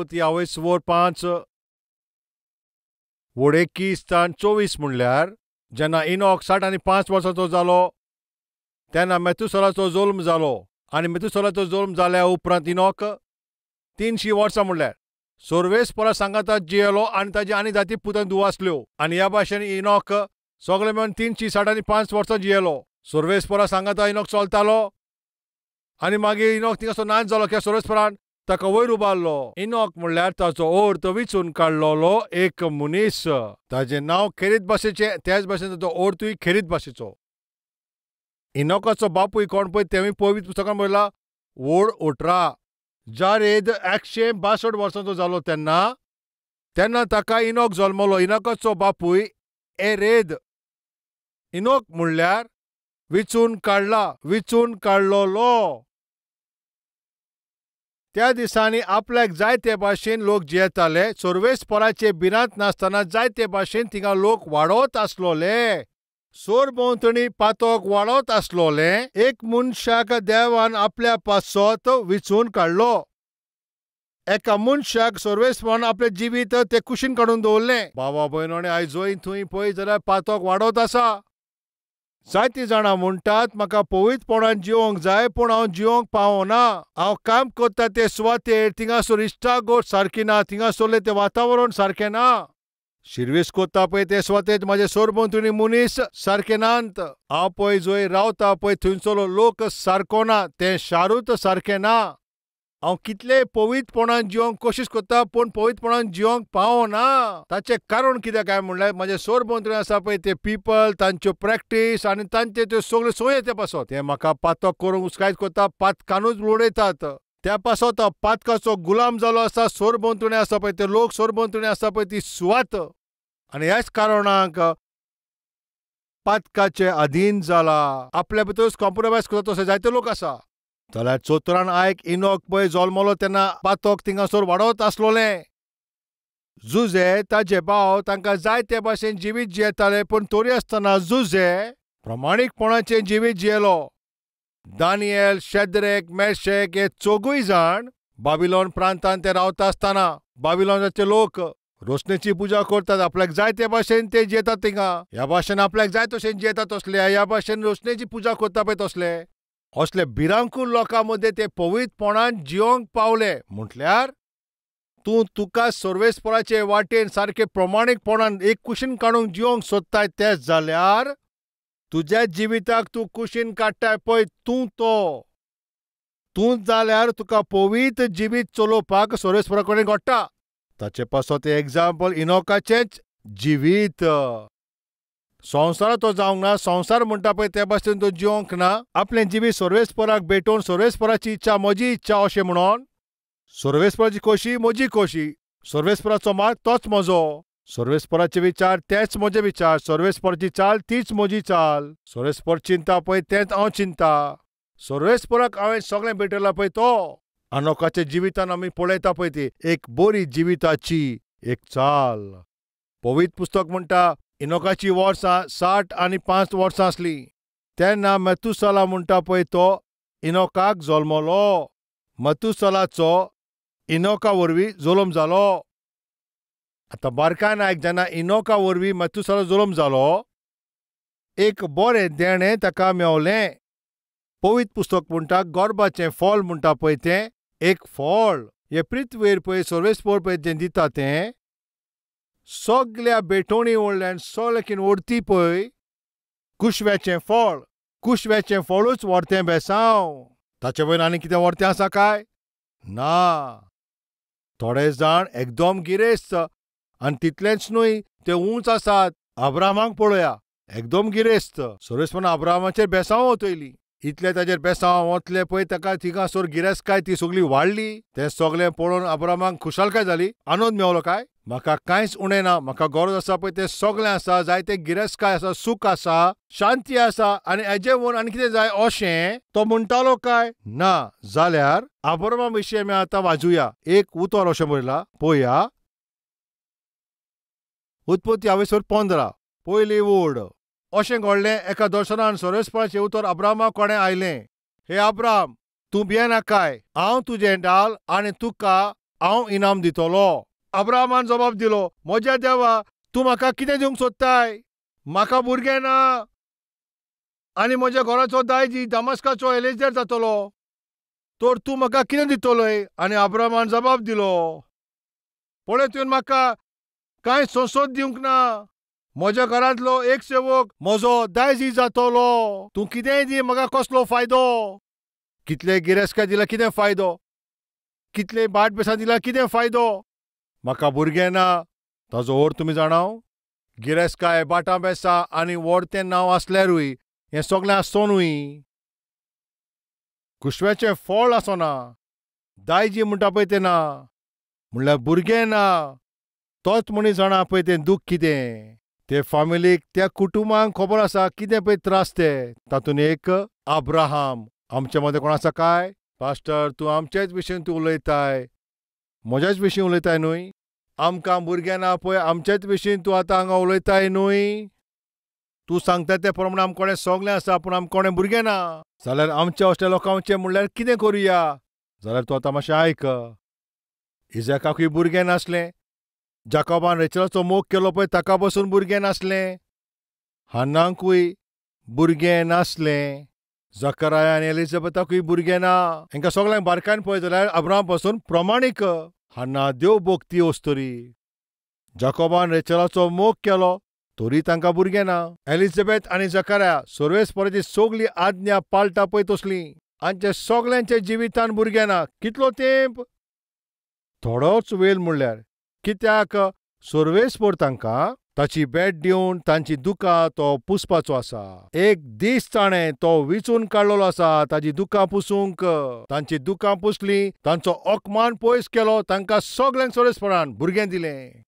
उत्पत्ती 5 वड 21-24 म्हणल्यार जेन्ना इनॉक 60 आनी 5 वर्सांचो जालो तेन्ना मेथुसेलाचो जल्म जालो आनी मेथुसेलाचो जल्म जाल्या उपरांत इनॉक 300 वर्सां म्हणल्यार 40 परस सांगाताक जियेलो आनी ताजी आनी जाती पुतन धुव आसल्यो आनी ह्या भाशेन इनॉक सगळे मेळून 360 आनी 5 वर्सां जियेलो. 40 परस सांगाता इनॉक चलतालो आनी मागीर इनॉक थिंगासो नाच जालो कित्याक 40 परान ताका वयर उबारलो. इनॉक म्हणल्यार ताचो अर्थ विचून काडलोलो एक मनीस. ताचें नांव खेरीत भाशेचें त्याच भाशेन ताचो अर्थूय खेरीत भाशेचो. इनॉकाचो बापूय कोण पळय तेंवूय पवित्र पुस्तकान बरयला वड 18. जारेद 162 वर्सांचो जालो तेन्ना ताका इनॉक जल्मलो. इनॉकाचो बापूय एरेद. इनॉक म्हणल्यार विचून काडलोलो. त्या दिसांनी आपल्याक जाय ते भाशेन लोक जियेताले. 40 पराचे भिरांत नासतना जायते भाशेन थिंगा लोक वाडत आसलोले. सोरभोंवतणी पातोक वाडत आसलोले. एक मनशाक देवान आपल्या पासत विचून काडलो. एका मनशाक 40 परान आपले जिवीत ते कुशीन काडून दवरलें. भावा भयणोणे आयजोय थंय पळय जाल्यार पातोक वाडत आसा. जायतीं जाणां म्हणटात म्हाका पवित्रपणान जिवंक जाय पूण हांव जिवंक पावना. हांव काम करता ते सुवातेर थिंगासोर इश्टागोट सारकी ना. थिंगासोरलें तें वातावरण सारकें ना. शिर्वीस कोत्ता पळय ते सुवातेर म्हाजे सोरभोंवतणी मनीस सारके नात. हांव पळय जंय रावता पळय थंयसरलो लोक सारको ना. तें शारूच सारकें ना. हांव कितले पवित्रपणान जिवंक कोशिश करता पूण पवित्रपणान जिवंक पावना. ताचें कारण कितें काय म्हणल्यार म्हाजे सोरभोंवतणी आसा पळय ते पीपल तांच्यो प्रॅक्टीस आनी तांच्यो त्यो सगल्यो संवय ते पासत ते म्हाका पातक करूंक उस्कायत करता. पातकानूच उडयतात. त्या पासत पातकाचो गुलाम जालो आसा. सोरभोंवतणी आसा पळय ते लोक सोरभोंवतणी आसा पळय ती सुवात आनी ह्याच कारणाक पातकाचे अधीन जाला. आपल्या भितरूच कॉम्प्रोमायज करता तशे जायते लोक आसा. जाल्यार चोतरान आयक इनॉक पळय जल्मलो तेन्ना पातोक थिंगासोर वाडत आसलोलें. जुजे ताजे भाव तांकां जाय ते भाशेन जिवीत जियेताले पूण तरी आसतना जुजे प्रमाणीकपणाचें जिवीत जियेलो. दानियेल शेद्रेक मेशेक हे चौगूय जाण बाबिलोन प्रांतांत ते रावता आसतना बाबिलोनाचे लोक रोशनेची पुजा करतात. आपल्याक जाय ते भाशेन ते जियेतात. थिंगा ह्या भाशेन आपल्याक जाय तशें जियेतात तसले. ह्या भाशेन रोशनेची पुजा करता पळय तसले. असले भिरांकूळ लोकां मदें ते पवित्रपणान जिवंक पावले म्हटल्यार तुका 40 पराचे वाटेन सारके प्रमाणीकपणान एक कुशीन काडूंक जिवंक सोदताय तेच जाल्यार तुज्या जिविताक तूं कुशीन काडटाय पळय तूं जाल्यार तुका पवित्र जिवीत चलोवपाक 40 परा कडेन घडटा. ताचे पासत एग्जाम्पल इनॉकाचेंच जिवीत. संवसारात तो जावंक ना. संवसार म्हणटा पळय त्या भाशेन तो जिवंक ना. आपलें जिवीत 40 पराक भेटोवन 40 पराची इच्छा म्हजी इच्छा अशें म्हणोन 40 पराची खोशी म्हजी खोशी. 40 पराचो मार्ग तोच म्हजो. 40 पराचे विचार तेच म्हजे विचार. 40 पराची चाल तीच म्हजी चाल. 40 पर चिंता पळय तेंच हांव चिंता. 40 पराक हांवें सगळें भेटयलां पळय तो. इनॉकाच्या जिवितान आमी पळयता पळय ती एक बरी जिविताची एक चाल. पवित्र पुस्तक म्हणटा इनॉकाची वर्सां 60 आनी 5 वर्सां आसली तेन्ना मेथुसेला म्हणटा पळय तो इनॉकाक जल्मलो. मेथुसेलाचो इनॉका वरवीं जल्म जालो. आतां बारकायन आयक जेन्ना इनॉका वरवीं मेथुसेला जल्म जालो एक बरें देणें ताका मेवलें. पवित्र पुस्तक म्हणटा गर्भाचें फळ म्हणटा पळय तें एक फळ. हे पृथ्वीर पळय 40 पर पळय तें दिता तें सगळ्या बेटोणी वडल्यान सगळ्याकीन ओडती पळय कुशव्याचें फळ. कुशव्याचें फळूच व्हरतें बेसांव. ताचे वयर आनी कितें व्हरतें आसा काय ना. थोडे जाण एकदम गिरेस्त आनी तितलेंच न्हय ते उंच आसात. अब्रामाक पळोवया एकदम गिरेस्त. 40 परान अब्रामाचेर बेसांव वतयली. इतले ताजेर बेसांव वतले पळय ताका थिंगासोर गिरेस्तकाय ती सगळी वाडली. तें सगळें पळोवन अब्रामाक खुशालकाय जाली. आनंद मेवलो काय म्हाका कांयच उणें ना. म्हाका गरज आसा पळय तें सगळें आसा. जायते गिरेस्तकाय आसा सूख आसा शांती आसा आनी हेजे वरून आनी कितें जाय अशें तो म्हणटालो काय ना. जाल्यार अब्रामा विशीं आमी आतां वाजूया. एक उतर अशें बरयलां पळोवया. उत्पत्ती 15 पयली वड. अशें घडलें एका दर्शनान 40 पराचें उतर अब्रामा कोणें आयलें. हे अब्राम तूं भियेनाकाय. हांव तुजें ढाल आनी तुका हांव इनाम दितलो. अब्राहामान जबाब दिलो, म्हज्या देवा, तूं म्हाका कितें दिवंक सोदताय? म्हाका भुरगें ना आनी म्हज्या घराचो दायज दमास्काचो एलेजेर जातलो. तर तूं म्हाका कितें दितलोय? आनी अब्राहामान जबाब दिलो, पळय तुवें म्हाका कांय संसद दिवंक ना. म्हज्या घरांतलो एक सेवक म्हजो दायज जातलो. तूं कितेंय दी, म्हाका कसलो फायदो? कितले गिरेस्कार दिला कितें फायदो? कितले बाट बेसां दिला कितें फायदो? म्हाका भुरगें ना. ताजो अर्थ तुमी जाणाव? गिरेस्काय, बाटां बेसां आनी व्हडतें नांव आसल्यारूय हें सगळें आसोनूय कुशव्याचें फळ आसना, दायजी म्हणटा पळय तें ना, म्हणल्यार भुरगें ना. तोच मनीस जाणा पळय तें दूख कितें. ते फामिलीक, त्या कुटुंबांक खबर आसा कितें पळय त्रास ते. तातूंत एक अब्राहाम. आमचे मदें कोण आसा काय? पास्टर, तूं आमचेच विशीं तूं उलयताय. म्हज्याच विशीं उलयताय न्हय? आमकां भुरगें ना पळय, आमचेच विशीं तूं आतां हांगा उलयताय न्हय? तूं सांगता ते प्रमाणे आमकोडें सगलें आसा, पूण आमकोडें भुरगें ना. जाल्यार आमच्या असल्या लोकांचें म्हणल्यार कितें करुया? जाल्यार तूं आतां मातशें आयक. इजाकाकूय भुरगें नासलें. जाकोबान रेचलाचो मोग केलो पळय, ताका पासून भुरगें नासलें. हन्नाकूय भुरगें नासलें. जकराया आनी एलिझाबेथाकूय भुरगें ना. हांकां सगळ्यांक बारकायन पळय जाल्यार अब्राहाम पासून प्रमाणीक. हन्ना देव भोगती वस्तुरी. जाकोबान रेचलाचो मोग केलो, तरी तांकां भुरगें ना. एलिझाबेथ आनी जकराया सर्वेस्पराची सगळी आज्ञा पाळटा पळय तसलीं. आनी सगळ्यांच्या जिवितान भुरगें ना. कितलो तेंप? थोडोच वेळ म्हणल्यार. कित्याक? सर्वेस्पर तांकां ताची भेट दिवन तांची दुकां तो पुसपाचो आसा. एक दीस ताणें तो विचून काडलेलो आसा ताची दुकां पुसूंक. तांची दुकां पुसलीं, तांचो ओकमान पयस केलो, तांकां सगळ्यांक सर्वेस्परान भुरगें दिलें.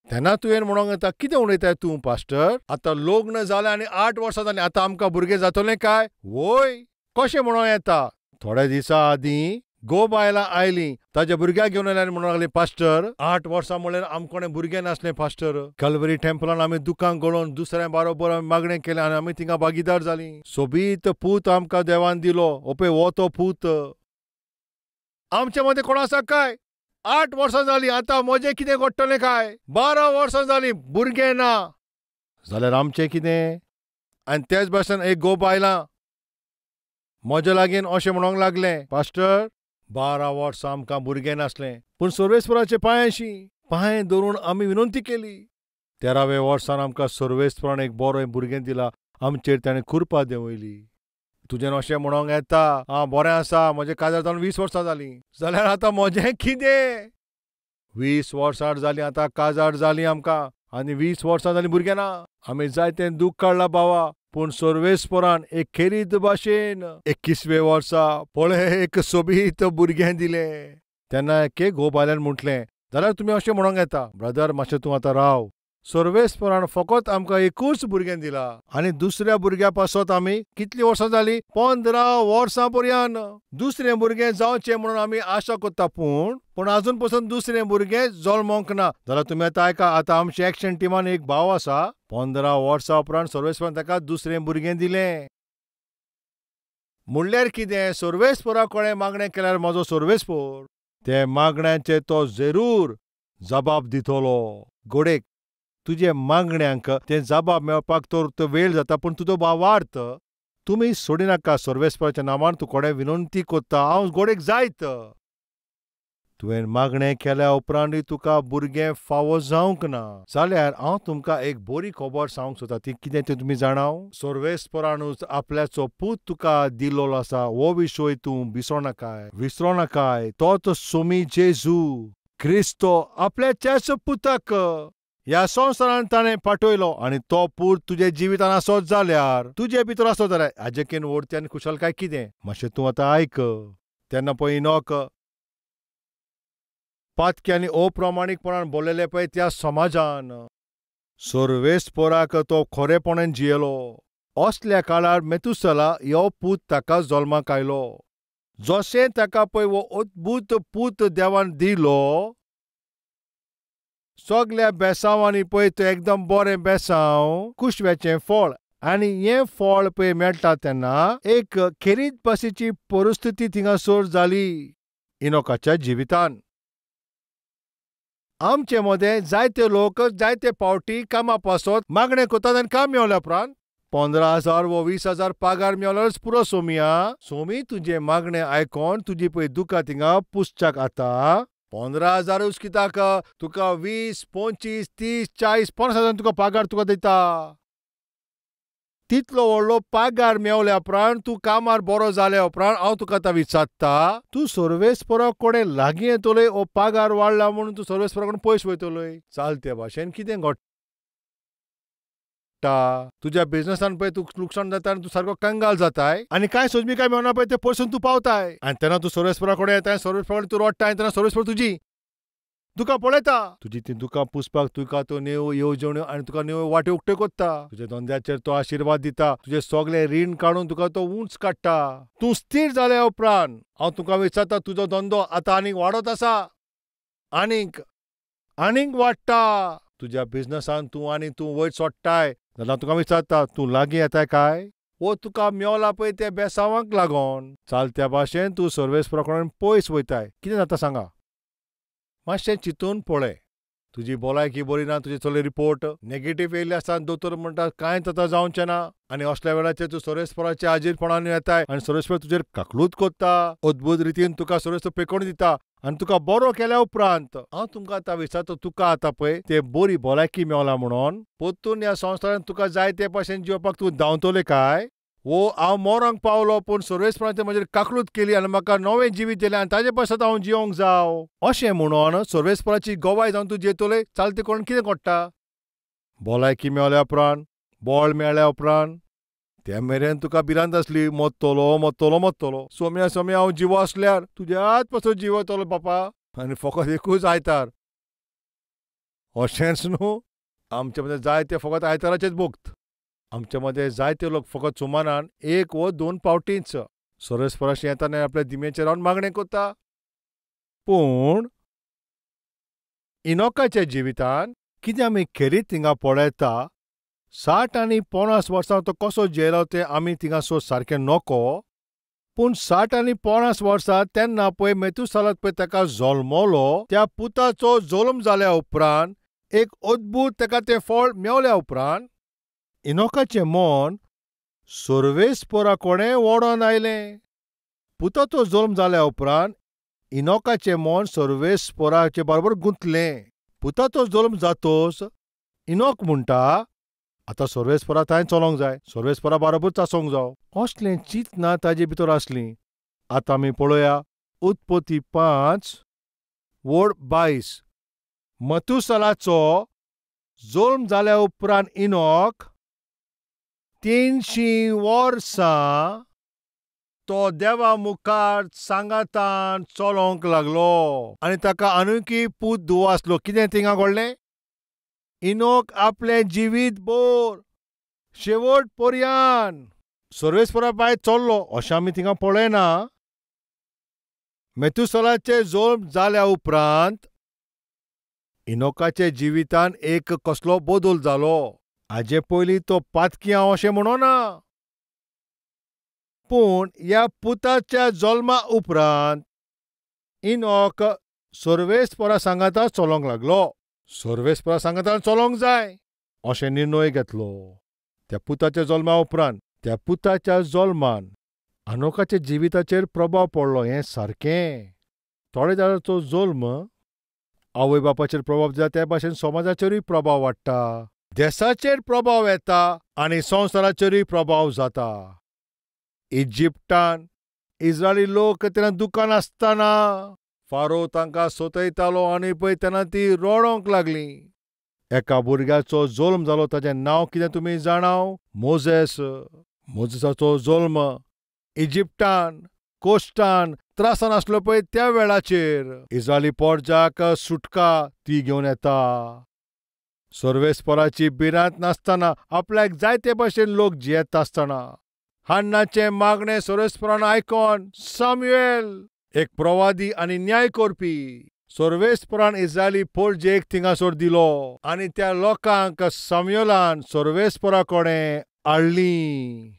तेन्ना तुवें म्हणोंक येता, कितें उलयताय तूं पास्टर? आतां लग्न जालें आनी 8 वर्सां जालीं, आतां आमकां भुरगें जातलें काय? वोय, कशें म्हणों येता? थोड्या दिसां आदीं गो बायलां आयलीं, ताच्या भुरग्याक घेवन आयलीं आनी म्हणूंक लागलीं, पास्टर, 8 वर्सां म्हणल्यार आमकोडें भुरगें नासलें पास्टर. कॅल्वरी टेंपलान आमी दुकां घडोवन दुसऱ्या बारोबर आमी मागणें केलें आनी आमी थिंगा भागीदार जालीं. सोबीत पूत आमकां देवान दिलो. हो पळय हो तो पूत. आमचे मदें कोण आसा काय? 8 वर्सां जालीं, आतां म्हजें कितें घडटलें काय? 12 वर्सां जालीं, भुरगें ना. जाल्यार आमचें कितें? आनी तेच भाशेन एक गो बायलां म्हजे लागीं अशें म्हणोंक लागलें, पास्टर, 12 वर्सां आमकां भुरगें नासलें, पूण सर्वेस्पराचे पांय धरून आमी विनंती केली. 13व्या वर्सान आमकां सर्वेस्परान एक बरें भुरगें दिलां. आमचेर ताणें कृपा देंवयली. तुजें अशें म्हणोंक येता, हां बरें आसा, म्हजें काजार जावन 20 वर्सां जालीं. जाल्यार आतां म्हजें कितें? 20 वर्सां जालीं, आतां काजार जालीं आमकां, आनी 20 वर्सां जालीं भुरगें ना. आमी जायतें दूख काडलां बाबा, पूण सर्वेस्परान एक खेरीत भाशेन 21वें वर्सा पळय एक सोबीत भुरगें दिलें. तेन्ना एके घोव बायलान म्हटलें, जाल्यार तुमी अशें म्हणोंक येता, ब्रदर मातशें तूं आतां राव. सर्वेस्परान फकत आमकां एकूच भुरगें दिलां आनी दुसऱ्या भुरग्या पासत आमी कितलीं वर्सां जालीं? 15 वर्सां पर्यंत. दुसरें भुरगें जावचें म्हणून आमी आशा करता, पूण आजून पासून दुसरें भुरगें जल्मोंक ना. जाल्यार तुमी आतां आयका, आतां आमच्या एक्शन टिमान एक भाव आसा, 15 वर्सां उपरांत सर्वेस्परान ताका दुसरें भुरगें दिलें. म्हणल्यार कितें? सर्वेस्परा कडेन मागणें केल्यार म्हजो सर्वेस्पर ते मागण्यांचे तो जरूर जबाब दितलो. घोडेक, तुजे मागण्यांक ते जबाब मेळपाक तर वेळ जाता, पूण तुजो भावार्थ तुमी सोडिनाका. सर्वेस्पराच्या नांवान तूं कोणें विनंती कोत्ता, हांव घोडेक जायत. तुवें मागणें केल्या उपरांतूय तुका भुरगें फावो जावंक ना, जाल्यार हांव तुमकां एक बरी खबर सांगूंक सोदता. ती कितें तें तुमी जाणाव? सर्वेस्परानूच आपल्याचो पूत तुका दिल्लो आसा. हो विशय तूं विसरो नाकाय. तोच सोमी जेजू क्रिस्तो आपल्याच्याच पुताक ह्या संवसारांत ताणें पाठयलो, आनी तो पूत तुजे जिवितान आसत जाल्यार, तुजे भितर आसत जाल्यार हाजेकीन व्हडती आनी खुशालकाय कितें? मातशें तूं आतां आयक. तेन्ना पळय इनोक पातकी आनी अप्रामाणीकपणान भरलेले पळय त्या समाजान सर्वेस्पराक तो खरेपणान जियेलो. असल्या काळार मेथुसेला हो पूत ताका जल्माक आयलो. जशें ताका पळय हो अद्भुत पूत देवान दिलो, सगल्या बेसांवांनी पळय तो एकदम बरें बेसांव, कुशव्याचें फळ. आनी हें फळ पळय मेळटा तेन्ना एक खेरीत भाशेची परिस्थिती थिंगासर जाली. इनोकाच्या जिवितान. आमचे मदें जायते लोक जायते पावटी कामा पासत मागणें कोतात आनी काम मेवल्या उपरांत 15,000 व 20,000 पगार मेवल्यारच पुरो सोमिया. सोमी तुजे मागणें आयकोन तुजी पळय दुकां थिंगा पुसच्याक आता 15,000 कित्याक तुका 20, 25, 30, 40, 50,000 तुका पगार तुका दिता. तितलो व्हडलो पगार मेवल्या उपरांत तूं कामार बरो जाल्या उपरांत हांव तुका आतां विचारता, तूं सर्वेस्पराक कोणें लागीं येतलोय ओ पगार वाडला म्हणून तूं सर्वेस्परा कडेन पयस वयतलोय? चालते भाशेन कितें घडटा? तुज्या बिझनसान पळय तूं लुकसाण जाता आनी तूं सारको कंगाल जाताय आनी कांय सोजमी काय मेवना पळय ते पयसून तूं पावताय आनी तेन्ना तूं सर्वेस्परा कडेन येताय, सर्वेस्परा कडेन तूं रडटाय, तेन्ना सर्वेस्पर तुजी दुकां पळयता. तुजी ती दुकां पुसपाक तुका तो नेव येवजण्यो आनी तुका नेव वाट्यो उक्त्यो कोत्ता. तुज्या धंद्याचेर तो आशिर्वाद दिता. तुजें सगळें रीण काडून तुका तो उंच काडटा. तूं स्थिर जाल्या उपरांत हांव तुका विचारता, तुजो धंदो आतां आनीक वाडत आसा? आनीक वाडटा. तुज्या बिझनसान तूं वयर सोडटाय जाल्यार तुका विचारता, तूं लागीं येताय काय? वो तुका मेवला पळय ते बेसावांक लागोन चालत्या भाशेन तूं सर्वेस्परा कडेन पयस वयताय. कितें जाता सांगा? मातशें चिंतून पळय. तुजी भलायकी बरी ना, तुजे सगळे रिपोर्ट नेगेटीव येयल्ले आसता, दोतोर म्हणटा कांयच आतां जावचें ना आनी असल्या वेळाचेर तूं सर्वेस्पराच्या हाजीरपणान येताय आनी सर्वेस्पर तुजेर काकलूत कोत्ता. अद्भुत रितीन तुका सर्वेस्पर पेकोवन दिता आनी तुका बरो केल्या उपरांत हांव तुमकां आतां विचारता, तुका आतां पळय ते बरी भलायकी मेवला म्हणून पोत्तून ह्या संवसारान तुका जाय ते भाशेन जिवपाक तूं धांवतले काय? वो हांव मोरांक पावलो पूण सर्वेस्परान म्हजेर काकलूत केली आनी म्हाका नवें जिवीत दिलें आनी ताजे पासत हांव जिवंक जाव अशें म्हणून सर्वेस्पराची गोवाय जावन तूं जेतले चालते कोण कितें घडटा? भलायकी मेवल्या उपरांत, बळ मेळ्ळ्या उपरांत त्या मेरेन तुका भिरांत आसली, मरतलो. सोम्या हांव जिवो आसल्यार तुज्याच पासून जिवतलो बापा आनी फकत एकूच आयतार. अशेंच न्हू, आमचे मदें जायते फकत आयताराचेच भोक्त. आमचे मदें जायते लोक फकत सुमारान 1 वा 2 पावटींच सर्वेस्पराशी येता आनी आपल्या दिमेचेर रावन मागणें कोत्ता. पूण इनोकाच्या जिवितान कितें आमी खेरीत थिंगा पळयता, 60 आनी 50 वर्सां तो कसो जेलो तें आमी थिंगासर सारकें नोको. पूण 60 आनी 50 वर्सां तेन्ना पळय मेथुसालाक पळय ताका जल्मलो त्या पुताचो जल्म जाल्या उपरांत एक अद्भुत ताका तें फळ मेवल्या उपरांत इनोकाचें मन सर्वेस्परा कोणें ओडोन आयलें. पुताचो जल्म जाल्या उपरांत इनोकाचें मन सर्वेस्पराचे बरोबर गुंतलें. पुताचो जल्म जातोच इनोक म्हणटा, आतां सर्वेस्परा थंय चलोंक जाय, सर्वेस्परा बरोबरच आसोंक जाय. असलें चिंतना ताजे भितर आसलीं. आतां आमी पळोवया उत्पत्ती 5 वड 22. मथुसालाचो जल्म जाल्या उपरांत इनोक 300 वर्सां तो देवा मुखार सांगातान चलोंक लागलो आनी ताका आनुकी पूत धुवो आसलो. कितें थिंगा घडलें? इनोक आपलें जिवीत भर शेवट पर्यान सर्वेस्परा भायर चल्लो अशें आमी थिंगा पळयना. मेथुसालाचें जल्म जाल्या उपरांत इनोकाचे जिवितान एक कसलो बदल जालो. हाजे पयलीं तो पातकी हांव अशें म्हणना. पूण ह्या पुताच्या जल्मा उपरांत इनोक सर्वेस्परा सांगाता चलोंक लागलो. सर्वेस्परा सांगातान चलोंक जाय अशें निर्णय घेतलो. त्या पुताच्या जल्मा उपरांत त्या पुताच्या जल्मान इनोकाच्या जिविताचेर प्रभाव पडलो हें सारकें. थोडे जाणांचो जल्म आवय बापाचेर प्रभाव दिता त्या भाशेन समाजाचेरूय प्रभाव वाडटा, देशाचेर प्रभाव येता आनी संवसाराचेरूय प्रभाव जाता. इजिप्टान इस्रायली लोक तेन्ना दुकान आसतना फारो तांकां सोतयतालो आनी पळय तेन्ना ती रडोंक लागलीं. एका भुरग्याचो जल्म जालो, ताचें नांव कितें तुमी जाणाव? मोजेस. मोजेसाचो जल्म इजिप्टान कोश्टान त्रासान आसलो पळय त्या वेळाचेर इस्रायली पोरजाक सुटका ती घेवन येता. सर्वेस्पराची भिरांत नासतना आपल्याक जायते भाशेन लोक जियेता आसतना हान्नाचें मागणें सर्वेस्परान आयकोन सामुएल, एक प्रवादी आनी न्याय करपी, सर्वेस्परान इस्रायली पोरजेक थिंगासर दिलो आनी त्या लोकांक सामुएलान सर्वेस्परा कडेन हाडलीं.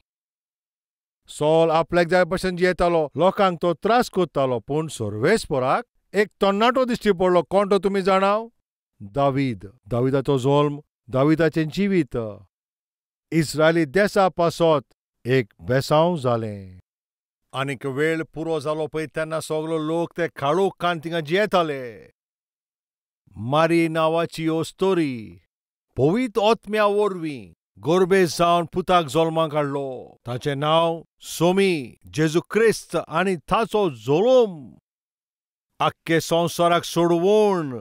सॉल आपल्याक जाय भशेन जियेतालो, लोकांक तो त्रास कोत्तालो, पूण सर्वेस्पराक एक तरणाटो दिश्टी पडलो. कोण तो तुमी जाणाव? दावीद. दाविदाचो जल्म, दाविदाचें जिवीत इस्रायली देशा पासत एक बेसांव जालें. आनीक वेळ पुरो जालो पळय तेन्ना सगलो लोक ते काळोख कान थिंगा जियेताले. मारी नांवाची हो स्टोरी पवित्र आत्म्या वरवीं गोरबेज जावन पुताक जल्माक हाडलो. ताचें नांव सोमी जेजू क्रिस्त आनी ताचो जल्म आख्खे संवसाराक सोडवण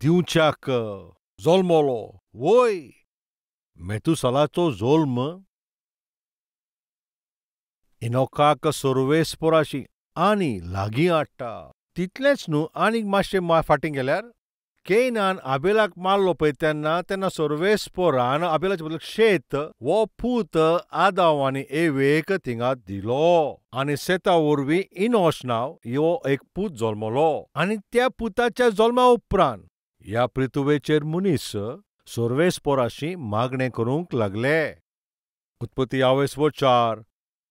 दिवच्याक जल्मलो. वय मेतुसालाचो जल्म इनोकाक सर्वेस्पराशी आनी लागीं हाडटा. तितलेंच न्हू, आनीक मातशें फाटीं गेल्यार केनान आबेलाक मारलो पळय तेन्ना सर्वेस्परान आबेलाचे बदल शेत वो पूत आदावानी एवेक थिंगा दिलो. आनी शेता वरवीं इनोश नांव हो एक पूत जल्मलो. आनी त्या पुताच्या जल्मा उपरांत ह्या पृथ्वेचेर मनीस सर्वेस्पराशी मागणें करूंक लागले. उत्पत्ती 4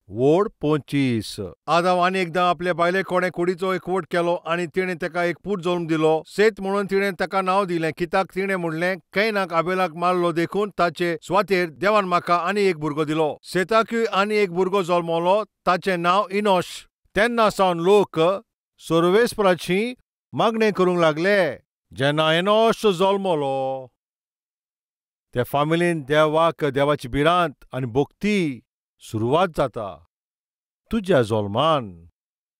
वोड 25. आदाम आनी एकदां आपले बायले कोणे कुडीचो एकवट केलो आनी तिणें ताका एक पूत जल्म दिलो. सेत म्हणून तिणें ताका नांव दिलें, कित्याक तिणें म्हणलें, कैनाक आबेलाक मारलो देखून ताचे सुवातेर देवान म्हाका आनी एक भुरगो दिलो. सेताकूय आनी एक भुरगो जल्मलो, ताचें नांव इनोश. तेन्ना सावन लोक सर्वेस्पराची मागणें करूंक लागले. जेन्ना इनोश जल्मलो त्या फामिलीन देवाक देवाची भिरांत आनी भक्ती सुरवात जाता. तुज्या जल्मान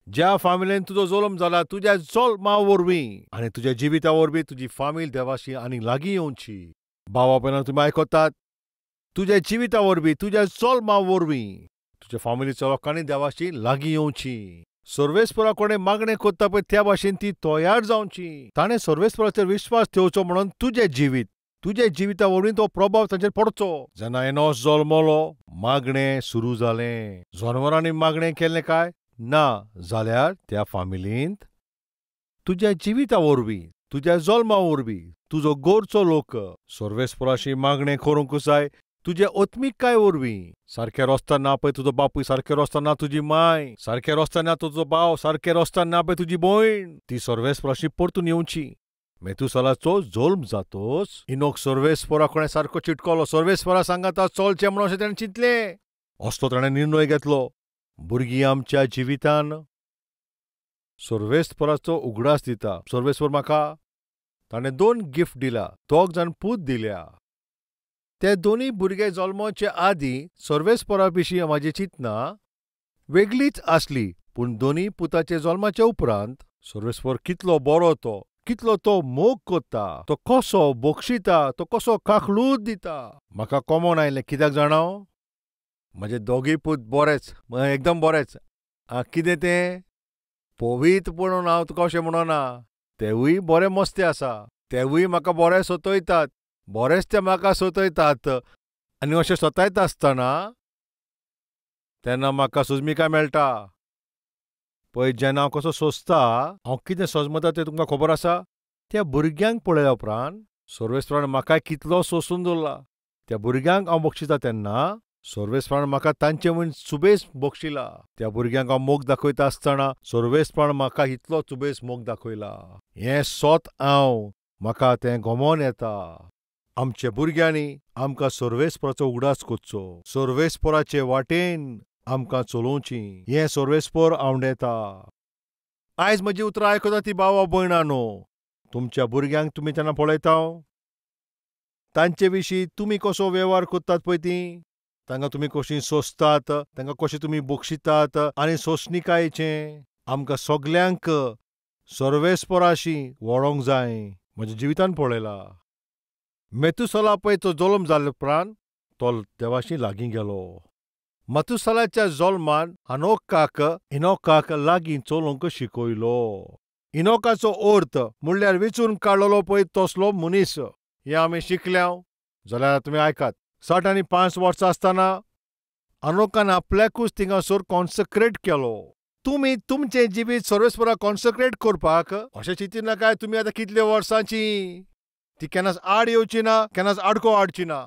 ज्या फामिलीन तुजो जल्म जाला, तुज्या जल्मा वरवीं आनी तुज्या जिविता वरवीं तुजी फामील देवाशी आनी लागीं येवची. भावा भयणां, तुमी आयकतात, तुज्या जिविता वरवीं तुज्या जल्मा वरवीं तुज्या फामिलीच्या लोकांनी देवाशी लागीं येवची. सर्वेस्परा कोणें मागणें कोत्ता पळय त्या भाशेन ती तयार जावची. ताणें सर्वेस्पराचेर विश्वास ठेवचो म्हणून तुजें जिवीत, तुज्या जिविता वरवीं तो प्रभाव ताचेर पडचो. जेन्ना इनोश जल्मलो, मागणें सुरू जालें. जनावरांनी मागणें केलें काय ना जाल्यार त्या फामिलींत तुज्या जिविता वरवीं, तुज्या जल्मा वरवीं तुजो गोरचो लोक सर्वेस्पराशी मागणें करूंक जाय. तुजे आत्मिकाय वरवीं सारकें रस्त्यार ना पळय तुजो बापूय, सारकें रस्त्यार ना तुजी माय, सारकें रस्त्यार ना तुजो भाव, सारकें रस्त्यार ना पळय तुजी भयण, ती सर्वेस्पराशी परतून येवची. मेतुसालाचो जल्म जातोच इनोक सर्वेस्परा कोणें सारको चिटकलो. सर्वेस्परा सांगाता चलचें म्हणून अशें ताणें चिंतलें. असलो ताणें निर्णय घेतलो. भुरगीं आमच्या जिवितान सर्वेस्पराचो उगडास दिता. सर्वेस्पर म्हाका ताणें 2 गिफ्ट दिला, 2 जाण पूत दिल्या. ते दोनी भुरगे जल्माचे आदीं सर्वेस्परा विशीं म्हाजी चिंतना वेगळीच आसली. पूण दोनी पुताचे जल्माचे उपरांत सर्वेस्पर कितलो बरो तो, कितलो तो मोग कोत्ता, तो कसो बक्षिता, तो कसो काकलूत दिता, म्हाका कॉमन आयलें. कित्याक जाणाव, म्हजे दोगूय पूत बरेच, एकदम बरेच. कितें तें पवित्र म्हणून हांव तुका अशें म्हणना. तेवूय बरे मस्ते आसा, तेवूय म्हाका बरे सतयतात, बरेच ते म्हाका सतयतात. आनी अशें सतयता आसतना तेन्ना म्हाका सुजमिकाय मेळटा. पळय, जेन्ना हांव कसो सोंसता, हांव कितें सजमता तें तुमकां खबर आसा. त्या भुरग्यांक पळयल्या उपरांत सर्वेस्परान म्हाकाय कितलो सोंसून दवरला. त्या भुरग्यांक हांव बक्षिता तेन्ना सर्वेस्परान म्हाका तांचे वयर सुबेज बक्षिला. त्या भुरग्यांक हांव मोग दाखयता आसतना सर्वेस्परान म्हाका इतलो सुबेज मोग दाखयला. हें सोत हांव, म्हाका तें गमोन येता. आमच्या भुरग्यांनी आमकां सर्वेस्पराचो उगडास कोरचो, सर्वेस्पराचे वाटेन आमकां चलोवचीं. हें सर्वेस्पर आवडेता. आयज म्हजी उतरां आयकता ती भावा भयणांनो, तुमच्या भुरग्यांक तुमी तेन्ना पळयता, तांचे विशीं तुमी कसो वेव्हार कोत्तात पळय तीं, तांकां तुमी कशीं सोंसतात, तांकां कशें तुमी बक्षितात आनी सोंसणिकायेचें आमकां सगल्यांक सर्वेस्पराशी वळोंक जाय. म्हज्या जिवितान पळयला. मेतुसाला पळय तो जल्म जाले उपरांत तो देवाशी लागीं गेलो. मथुसालाच्या जल्मान इनोकाक लागीं चलोवंक शिकयलो. इनोकाचो अर्थ म्हणल्यार वेंचून काडलेलो पळय तसलो मनीस. हें आमी शिकल्या जाल्यार तुमी आयकात. 60 आनी 5 वर्सां आसतना इनोकान आपल्याकूच थिंगासर कॉन्सक्रेट केलो. तुमी तुमचें जिवीत सर्वेस्पराक कॉन्सक्रेट करपाक अशें चिंती नाकाय तुमी आतां कितल्या वर्सांची. ती केन्नाच आड येवची ना, केन्नाच आडको हाडची ना.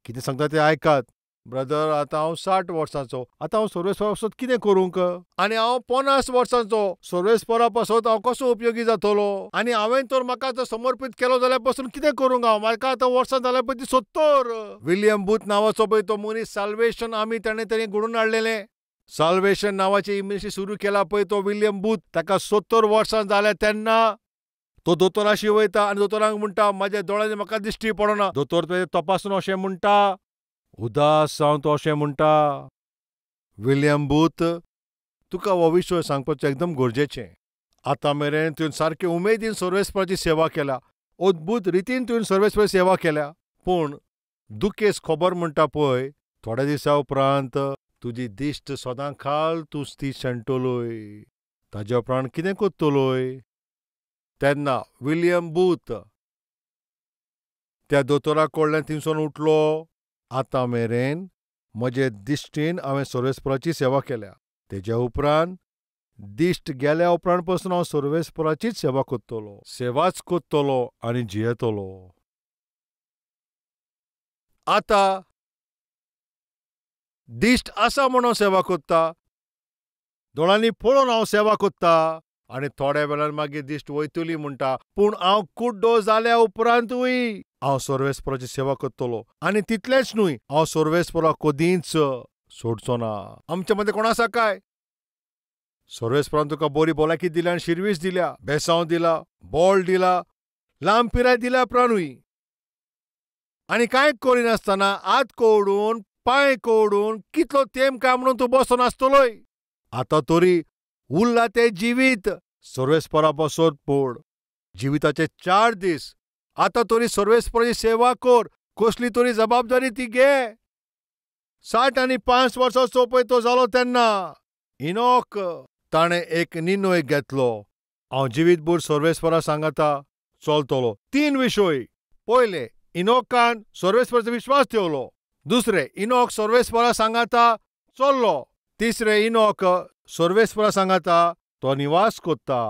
कितें सांगता तें आयकात. ब्रदर, आतां हांव 60 वर्सांचो, आतां हांव सर्वेस्परा पासत कितें करूंक? आनी हांव 50 वर्सांचो, सर्वेस्परा पासत हांव कसो उपयोगी जातलो? आनी हांवें तर म्हाका आतां समर्पीत केलो जाल्यार पासून कितें करूंक हांव? म्हाका आतां वर्सां जाल्यार पळय ती 70. विलियम बूथ नांवाचो पळय तो मनीस, साल्वेशन आमी ताणें घडोवन हाडलेलें. साल्वेशन नांवाची मिनिस्ट्री सुरू केला पळय तो विलियम बूथ, ताका 70 वर्सां जाल्या तेन्ना तो दोतोराशी वयता आनी दोतोरांक म्हणटा, म्हाज्या दोळ्यांनी म्हाका दिश्टी पडना. दोतोर तें तपासून अशें म्हणटा, उदास जावन तो अशें म्हणटा, विलियम बूथ, तुका हो विशय सांगपाचें एकदम गरजेचें. आतां मेरेन तुवें सारके उमेदीन सर्वेस्पराची सेवा केल्या, अद्भुत रितीन तुवें सर्वेस्पराची सेवा केल्या, पूण दुखेस्त खबर म्हणटा पळय, थोड्या दिसां उपरांत तुजी दिश्ट सदां खाल तूं ती शेणटलोय. ताज्या उपरांत कितें कोत्तलोय? तेन्ना विलियम बूथ त्या दोतोरा कडल्यान थिंगसून उठलो. आतां मेरेन म्हजे दिश्टीन हांवें सर्वेस्पराची सेवा केल्या. तेज्या उपरांत दिश्ट गेल्या उपरांत पासून हांव सर्वेस्पराचीच सेवा कोत्तलों. सेवाच कोत्तलों आनी जियेतलों. आतां दिश्ट आसा म्हूण हांव सेवा कोत्ता, दोळ्यांनी पळोवन हांव सेवा कोत्ता, आनी थोड्या वेळान मागीर दिश्ट वयतली म्हणटा, पूण हांव कुड्डो जाल्या उपरांतूय हांव सर्वेस्पराची सेवा कोत्तलों. आनी तितलेंच न्हय, हांव सर्वेस्परा कदींच सोडचो ना. आमचे मदें कोण आसा काय? सर्वेस्परान तुका बरी भलायकी दिल्या आनी शिर्वीस दिल्या, बेसांव दिला, बोळ दिला, लांब पिराय दिल्या प्राणूय. आनी कांय करिनासतना हात कवडून, पांय कवडून, कितलो तेंप काय म्हणून तूं बसून आसतलोय. आतां तरी उरलां तें जिवीत सर्वेस्परा पासत पड. जिविताचे 4 दीस आतां तरी सर्वेस्पराची सेवा कर, कसली तरी जबाबदारी ती घे. 60 आनी 5 वर्सांचो पळय तो जालो तेन्ना इनोक ताणें एक निर्णय घेतलो, हांव जिवीतभर सर्वेस्परा सांगाता चलतलों. 3 विशय. पयलें, इनोकान सर्वेस्पराचो विश्वास ठेवलो. दुसरें, इनोक सर्वेस्परा सांगाता चल्लो. तिसरें, इनोक सर्वेस्परा सांगाता तो निवास कोत्ता.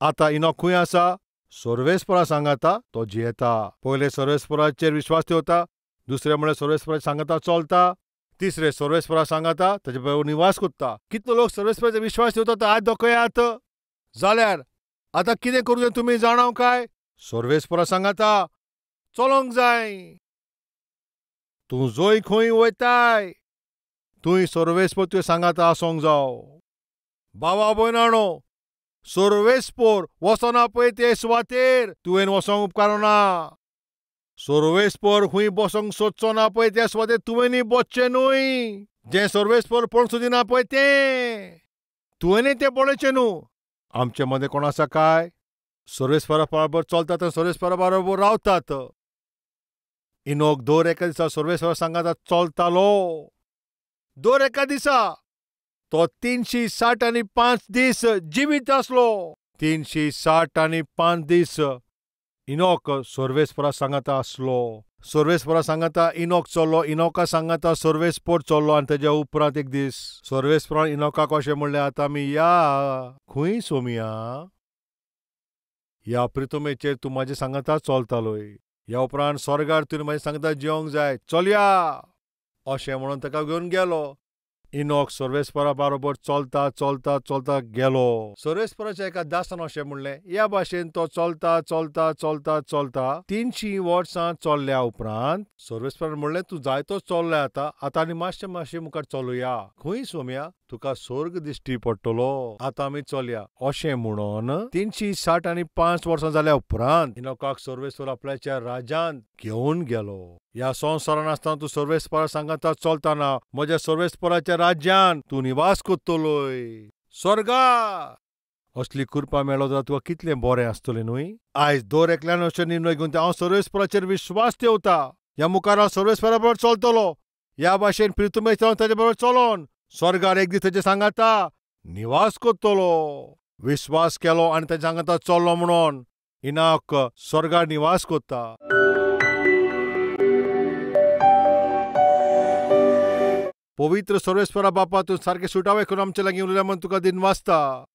आतां इनोक खंय आसा? सर्वेस्परा सांगाता तो जियेता. पयलें सर्वेस्पराचेर विश्वास ठेवता, दुसरें म्हळ्यार सर्वेस्पराच्या सांगाता चलता, तिसरें सर्वेस्परा सांगाता ताचे बरोबर निवास कोत्ता. कितलो लोक सर्वेस्पराचेर विश्वास ठेवता तो हात दाखयात. जाल्यार आतां कितें करूं जाय तुमी जाणाव काय? सर्वेस्परा सांगाता चलोंक जाय. तूं जंय खंय वयताय थंय सर्वेस्पर तुवें सांगाता आसोंक जावो. भावा भयणाणो, सर्वेस्पर वचना पळय ते सुवातेर तुवें वचोंक उपकारना. सर्वेस्पर खंय बसोंक सोदचो ना पळय त्या सुवातेर तुवेंनी बसचें न्हय. जें सर्वेस्पर पळोवंक सोदिना पळय तें तुवेंनी तें पळोवचें न्हू. आमचे मदें कोण आसा काय? सर्वेस्परा बरोबर चलतात आनी सर्वेस्परा बरोबर रावतात. इनोक दर एका दिसा सर्वेस्परा सांगाता चलतालो. दर एका दिसा तो 360 आनी 5 दीस जिवीत आसलो. 360 आनी 5 दीस इनोक सर्वेस्परा सांगाता आसलो. सर्वेस्परा सांगाता इनोक चल्लो, इनोका सांगाता सर्वेस्पर चल्लो. आनी तेज्या उपरांत एक दीस सर्वेस्परान इनोकाक अशें म्हणलें, आतां आमी या खंय सोमया? ह्या प्रितमेचेर तूं म्हाज्या सांगाता चलतालोय. ह्या उपरांत स्वर्गार तुवें म्हाज्या सांगाता जियोंक जाय. चलया अशें म्हणून ताका घेवन गेलो. इनोक सर्वेस्परा बरोबर चलता चलता चलता गेलो. सर्वेस्पराच्या एका दासान अशें म्हणलें, ह्या भाशेन तो चलता चलता चलता चलता 300 वर्सां चल्ल्या उपरांत सर्वेस्परान म्हणलें, तूं जायतो चल्लाय आतां आनी मातशें मुखार चलुया. खंय सोमया? तुका स्वर्ग दिश्टी पडटलो. आतां आमी चलया. अशें म्हणून 360 आनी 5 वर्सां जाल्या उपरांत इनोकाक सर्वेस्पर आपल्याच्या राज्यांत घेवन गेलो. ह्या संवसारान आसतना तूं सर्वेस्परा सांगाता चलतना म्हज्या सर्वेस्पराच्या राज्यांत तूं निवास कोत्तलोय. स्वर्गा असली कृपा मेळ्ळो जाल्यार तुका कितलें बरें आसतलें न्हय. आयज दर एकल्यान अशें निर्णय घेवन हांव सर्वेस्पराचेर विश्वास ठेवता. ह्या मुखार हांव सर्वेस्परा बरोबर चलतलो. ह्या भाशेन प्रितमेक ताचे बरोबर चलोन स्वर्गार एक दीस ताचे सांगाता निवास कोत्तलो. विश्वास केलो आनी ताचे सांगाता चल्लो म्हणून इनोक स्वर्गार निवास कोत्ता. पवित्र सर्वेस्परा बापा, तूं सारकें सुटावे करून आमचे लागीं उलयल्या म्हणून तुका दिनवासता.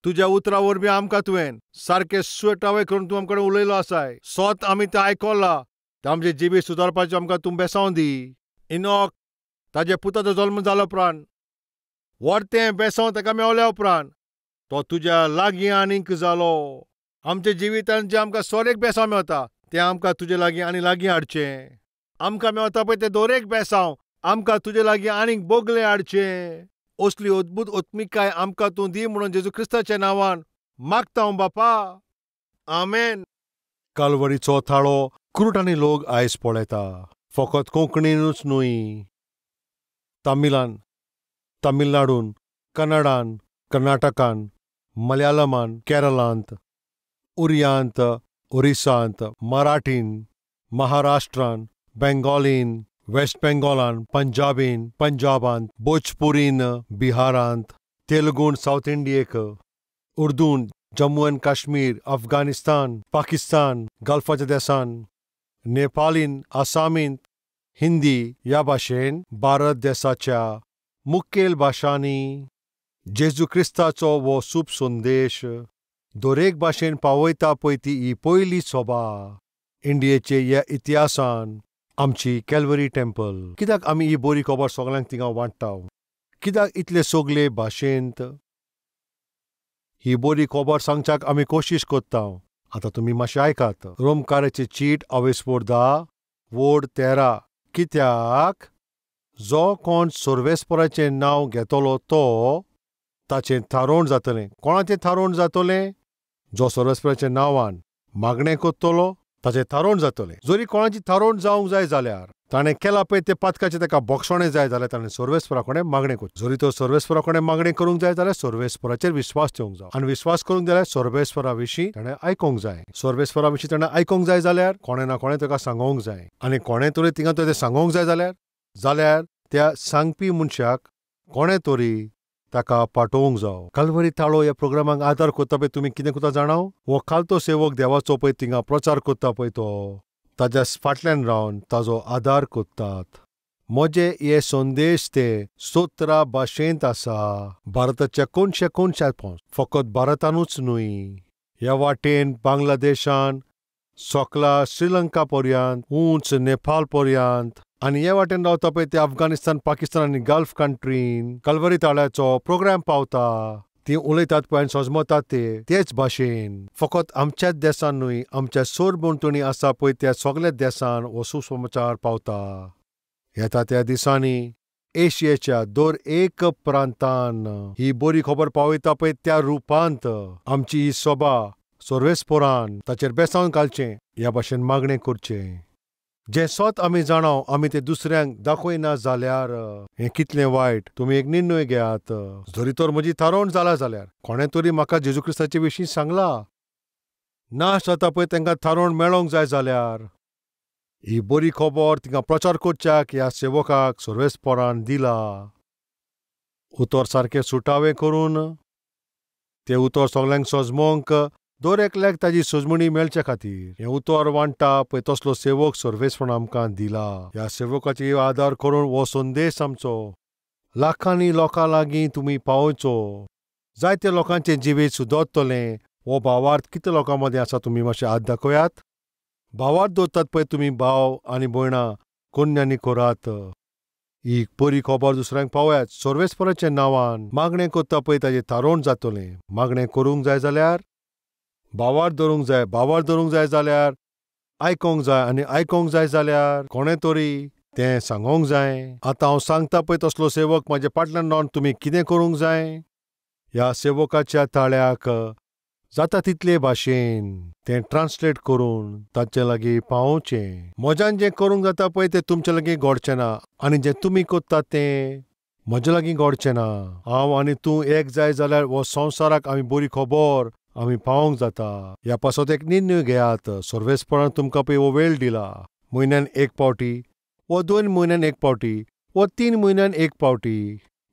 तुज्या उतरा वरवीं आमकां तुवें सारकें सुटावे करून तूं आमचे कडेन उलयलो आसाय. सोत आमी तें आयकलां. ते आमचे जिवीत सुदारपाचें आमकां तूं बेसांव दी. इनोक ताजे पुताचो जल्म जालो उपरांत व्हडतें बेसांव ताका मेवल्या उपरांत तो तुज्या लागीं आनीक जालो. आमच्या जिवितांत जें आमकां सोरेक बेसांव मेवता तें आमकां तुजे लागीं आनी लागीं हाडचें. आमकां मेवता पळय तें दोरेक बेसांव आमकां तुजे लागीं आनीक बोगलें हाडचें. असली अद्भुत आत्मिकाय आमकां तूं दी म्हणून जेजू क्रिस्ताच्या नांवान मागता हांव बापा. आमेन. काल्वरीचो थाळो क्रूट आनी लोक आयज पळयता. फकत कोंकणीनूच न्हय, तामिलान, तामिळनाडून, कन्नडान, कर्नाटकान, मलयाळमान, केरळांत, उरियांत, ओरिसांत, मराठीन, महाराष्ट्रान, बेंगॉलीन, वेस्ट बेंगॉलान, पंजाबीन, पंजाबांत, भोजपुरीन, बिहारांत, तेलुगून साऊथ इंडियेक, उर्दून जम्मू आनी काश्मीर, अफगाणिस्तान, पाकिस्तान, गल्फाच्या देशांत, नेपालीन, आसामींत, हिंदी ह्या भाशेन भारत देशाच्या मुखेल भाशांनी जेजू क्रिस्ताचो वो सूप संदेश दोरेक भाशेन पावयता पळय ती ही पयली सोबा इंडियेचे ह्या इतिहासान आमची कॅल्वरी टेंपल. कित्याक आमी ही बरी खबर सगळ्यांक थिंगा वांट्टाव? कित्याक इतले सगळे भाशेंत ही बरी खबर सांगच्याक आमी कोशिश कोत्ताव. आतां तुमी मातशें आयकात. रोमकाराची चीट अवेस्पोर 10 वोड 13. कित्याक जो कोण सर्वेस्पराचें नांव घेतलो तो ताचें थारोवण जातलें. कोणाचें थारोवण जातलें? जो सर्वेस्पराच्या नांवान मागणें कोत्तलो ताचें थारोवण जातलें. जरी कोणाची थारोवण जावंक जाय जाल्यार ताणें केलां पळय ते पातकाचें ताका बोक्षणें जाय जाल्यार ताणें सर्वेस्परा कडेन मागणें करचें. जरी तो सर्वेस्परा कडेन मागणें करूंक जाय जाल्यार सर्वेस्पराचेर विस्वास ठेवंक जाय. आनी विस्वास करूंक जाल्यार सर्वेस्परा विशीं ताणें आयकूंक जाय. सर्वेस्परा विशीं ताणें आयकूंक जाय जाल्यार कोणें ना कोणें ताका सांगोंक जाय. आनी कोणें तरी थिंगा तें सांगोंक जाय जाल्यार त्या सांगपी मनशाक कोणें तरी ताका पाठोवंक जावो. कल्वरी थाळो ह्या प्रोग्रामाक आदार करता पळय तुमी कितें करता जाणाव? हो खालतो सेवक देवाचो पळय थिंगा प्रचार करता पळय तो ताच्या फाटल्यान रावन ताजो आदार करतात. म्हजे हे संदेश ते 17 भाशेंत आसा. भारताच्या कोणशात फकत भारतानूच न्हय, ह्या वाटेन बांगलादेशान सोकला श्रीलंका पर्यंत, उंच नेपाल पर्यंत आनी हे वाटेन रावता पळय ते अफगाणिस्तान, पाकिस्तान आनी गल्फ कंट्रीन कल्वरी थाळ्याचो प्रोग्राम पावता. ती उलयतात पळय आनी सोजमतात तेच भाशेन. फकत आमच्याच देशान न्हय, आमच्या सोरभोंवतणी आसा पळय त्या सगळ्या देशान हो सुसमाचार पावता. येता त्या दिसांनी एशियेच्या दर एक प्रांतान ही बरी खबर पावयता पळय त्या रुपांत आमची ही सभा सर्वेस्परान ताचेर बेसांव घालचें ह्या भाशेन मागणें करचें. जें स्वत आमी जाणाव आमी तें दुसऱ्यांक दाखयना जाल्यार हें कितलें वायट. तुमी एक निर्णय घेयात. जरी तर म्हजी थारोवण जाला जाल्यार कोणें तरी म्हाका जेजू क्रिस्ताचे विशीं सांगलां. नाश जाता पळय तांकां थारोवण मेळोंक जाय जाल्यार ही बरी खबर तिंगा प्रचार करच्याक ह्या सेवकाक सर्वेस्परान दिला. उतर सारकें सुटावें करून तें उतर सगळ्यांक सजमोवंक दर एकल्याक ताजी सजमणी मेळचे खातीर हें उतर वांट्टा पळय तसलो सेवक सर्वेस्परान आमकां दिला. ह्या सेवकाची आदार करून हो संदेश आमचो लाखांनी लोकां लागीं तुमी पावयचो. जायत्या लोकांचें जिवीत सुदरतलें. हो भावार्थ कितल्या लोकां मदें आसा तुमी मातशें हात दाखयात. भावार्थ दवरतात पळय तुमी भाव आनी भयणां कन्यांनी करात. ही बरी खबर दुसऱ्यांक पावयात. सर्वेस्पराच्या नांवान मागणें करता पळय ताजें थारोवण जातलें. मागणें करूंक जाय जाल्यार भावार्थ धरूंक जाय. भावार्थ धरूंक जाय जाल्यार आयकोंक जाय आनी आयकोंक जाय जाल्यार कोणें तरी तें सांगोंक जाय. आतां हांव सांगता पळय तसलो सेवक म्हाजे फाटल्यान रावन तुमी कितें करूंक जाय? ह्या सेवकाच्या थाळ्याक जाता तितले भाशेन तें ट्रान्सलेट करून तांचे लागीं पावोवचें. म्हज्यान जें करूंक जाता पळय तें तुमचे लागीं घडचें ना आनी जें तुमी कोत्तात तें म्हजे लागीं घडचें ना. हांव आनी तूं एक जाय जाल्यार हो संवसाराक आमी बरी खबर आमी पावोंक जाता. ह्या पासत एक निर्णय घेयात. सर्वेस्परान तुमकां पळय हो वेळ दिला. म्हयन्यान एक पावटी वो 2 म्हयन्यान एक पावटी वो 3 म्हयन्यान एक पावटी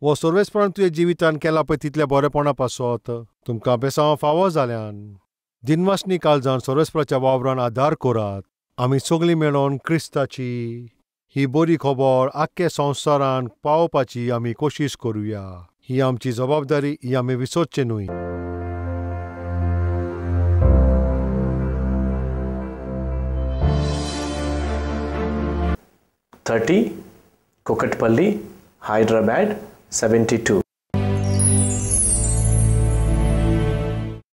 वो सर्वेस्परान तुजे जिवितान केला पळय तितल्या बरेपणा पासत तुमकां बेसांव फावो जाल्यान दिनवासनी काळजान सर्वेस्पराच्या वावरान आदार करात. आमी सगळीं मेळोन क्रिस्ताची ही बरी खबर आख्खे संवसारान पावोवपाची आमी कोशिश करुया. ही आमची जबाबदारी. ही आमी विसरचें न्हय. 30, Kokatpalli, Hyderabad 72.